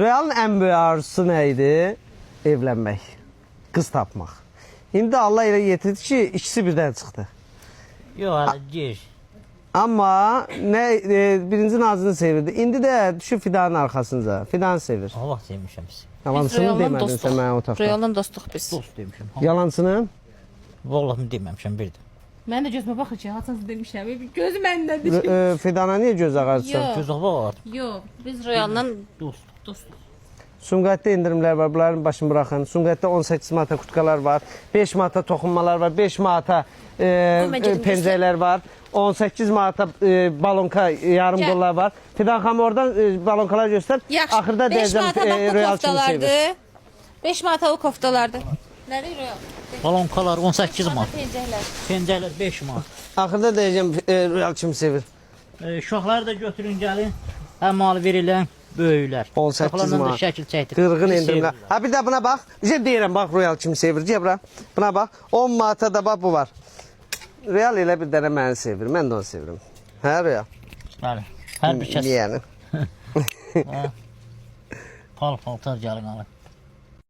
Realın ən böyük arzusu nə idi? Evlənmək, qız tapmaq. İndi Allah elə yetirdi ki, ikisi birdən çıxdı. Yox, hələ gec. Amma birinci Nazını sevirdi. İndi də düşüb Fidanın arxasınca. Fidanı sevir. Allah sevmişəm biz. Yalancını demədin sən mənə otaqda. Realdan dostluq biz. Dost demişəm. Yalancını? Vallahi deməmişəm bir də. Mən də gözümə baxır ki, haçansı demişəm. Gözü məndədir. Fidana niyə göz ağarsan? Yox. Göz var. Yox, biz Realdan Dost. dostluq. Sumqayıtda indirimlər var, bunların başını buraxın. Sumqayıtda 18 manata kutkalar var, 5 manata toxunmalar var, 5 manata pencəklər var, 18 manata balonka yarım dollar var. Fidan xanım oradan balonkalar göstər. Yaxşı, Axırda 5 manata deyəcəm bax bu Royal kimi sevir. koftalardır. 5 manata o koftalardır. Nədir Royal? Balonkalar 18 manat. Pencəklər. Pencəklər 5 manat. Axırda deyəcəm Royal kimi sevir. Uşaqları da götürün gəlin. Həm mal verilən böyüklər. 18 Uşaqlarla da manat. şəkil çəkdir. Qırğın indirimlər. Ha bir də buna bax. Bizə deyirəm bax Royal kimi sevir. Cəbra. Buna bax. 10 manata da bax bu var. Royal elə bir dənə məni sevir. Mən də onu sevirəm. Hə Royal? Bəli. Hər bir kəs. Yəni. Paltar gəlin alın.